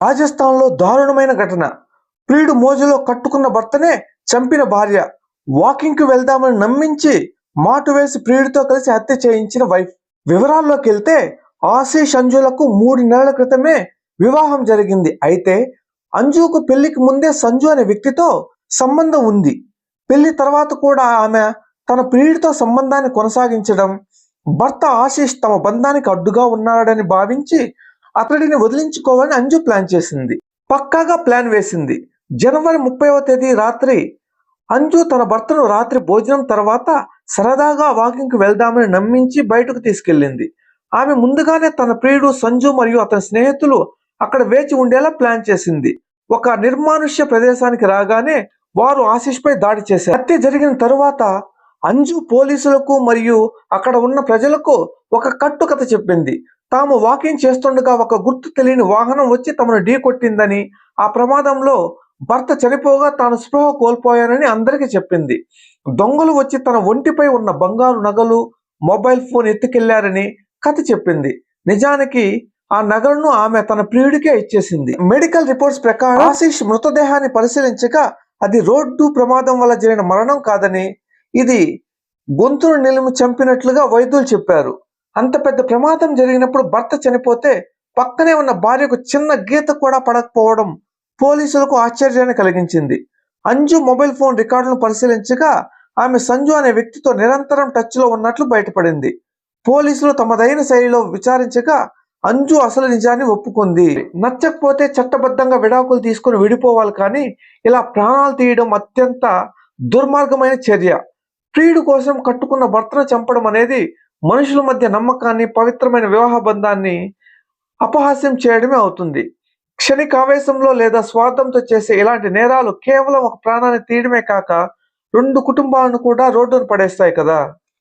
రాజస్థాన్లో దారుణమైన ఘటన. ప్రియుడు మోజులో కట్టుకున్న భర్తనే చంపిన భార్య. వాకింగ్‌కి వెళ్దామని నమ్మించి మాటు వేసి ప్రియుడితో కలిసి హత్య చేయించిన వైఫ్. వివరాల్లోకి వెళ్తే ఆశీష్ అంజులకు 3 నెలల క్రితమే వివాహం జరిగింది. అయితే అంజుకు పెళ్లికి ముందే సంజు అనే వ్యక్తితో సంబంధం ఉంది. పెళ్లి తర్వాత కూడా ఆమె తన ప్రియుడితో సంబంధాన్ని కొనసాగించడం, భర్త ఆశీష్ తమ బంధానికి అడ్డుగా ఉన్నాడని భావించి అతడిని వదిలించుకోవాలని అంజు ప్లాన్ చేసింది. పక్కాగా ప్లాన్ వేసింది. జనవరి 30వ తేదీ రాత్రి అంజు తన భర్తను రాత్రి భోజనం తర్వాత సరదాగా వాకింగ్‌కి వెళ్దామని నమ్మించి బయటకు తీసుకెళ్లింది. ఆమె ముందుగానే తన ప్రియుడు సంజు మరియు అతని స్నేహితులు అక్కడ వేచి ఉండేలా ప్లాన్ చేసింది. ఒక నిర్మానుష్య ప్రదేశానికి రాగానే వారు ఆశీష్‌పై దాడి చేశారు. హత్య జరిగిన తరువాత అంజు పోలీసులకు మరియు అక్కడ ఉన్న ప్రజలకు ఒక కట్టుకథ చెప్పింది. తాము వాకింగ్ చేస్తుండగా ఒక గుర్తు తెలియని వాహనం వచ్చి తమను ఢీకొట్టిందని, ఆ ప్రమాదంలో భర్త చనిపోగా తాను స్పృహ కోల్పోయానని అందరికీ చెప్పింది. దొంగలు వచ్చి తన ఒంటిపై ఉన్న బంగారు నగలు, మొబైల్ ఫోన్ ఎత్తుకెళ్లారని కథ చెప్పింది. నిజానికి ఆ నగలను ఆమె తన ప్రియుడికే ఇచ్చేసింది. మెడికల్ రిపోర్ట్స్ ప్రకారం ఆశీష్ మృతదేహాన్ని పరిశీలించగా అది రోడ్డు ప్రమాదం వల్ల జరిగిన మరణం కాదని, ఇది గొంతును నిలిమి చంపినట్లుగా వైద్యులు చెప్పారు. అంత పెద్ద ప్రమాదం జరిగినప్పుడు భర్త చనిపోతే పక్కనే ఉన్న భార్యకు చిన్న గీత కూడా పడకపోవడం పోలీసులకు ఆశ్చర్యాన్ని కలిగించింది. అంజు మొబైల్ ఫోన్ రికార్డులను పరిశీలించగా ఆమె సంజు అనే వ్యక్తితో నిరంతరం టచ్లో ఉన్నట్లు బయటపడింది. పోలీసులు తమదైన శైలిలో విచారించగా అంజు అసలు నిజాన్ని ఒప్పుకుంది. నచ్చకపోతే చట్టబద్ధంగా విడాకులు తీసుకుని విడిపోవాలి, కానీ ఇలా ప్రాణాలు తీయడం అత్యంత దుర్మార్గమైన చర్య. ప్రియుడు కోసం కట్టుకున్న భర్తను చంపడం అనేది మనుషుల మధ్య నమ్మకాన్ని, పవిత్రమైన వివాహ బంధాన్ని అపహాస్యం చేయడమే అవుతుంది. క్షణికావేశంలో లేదా స్వార్థంతో చేసే ఇలాంటి నేరాలు కేవలం ఒక ప్రాణాన్ని తీయడమే కాక 2 కుటుంబాలను కూడా రోడ్డున పడేస్తాయి కదా.